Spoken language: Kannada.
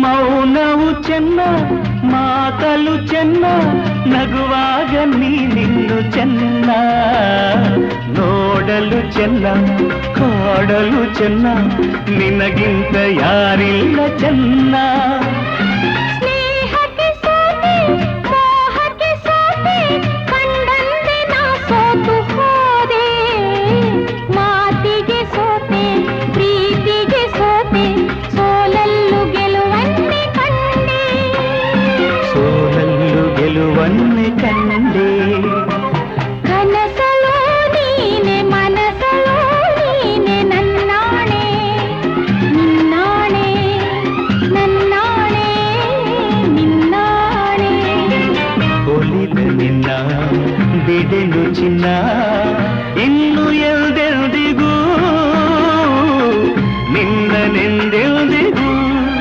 ಮೌನವು ಚೆನ್ನ ಮಾತಲು ಚೆನ್ನ ನಗುವಾಗ ನೀನಿನ್ನು ಚೆನ್ನ ನೋಡಲು ಚೆನ್ನ ಕಾಡಲು ಚೆನ್ನ ನಿನಗಿಂತ ಯಾರಿಲ್ಲ ಚೆನ್ನ ಗೆಲುವನ್ನೇ ಕಂಡೆ ಕನಸಲೋ ನೀನೆ ಮನಸಲೋ ನೀನೆ ನನ್ನಾಣೆ ನಿನ್ನಾಣೆ ನನ್ನಾಣೆ ನಿನ್ನಾಣೆ ಒಲಿದ ನಿನ್ನ ಬಿಡೆನು ಚಿನ್ನ ಇನ್ನು ಎಲ್ದೆ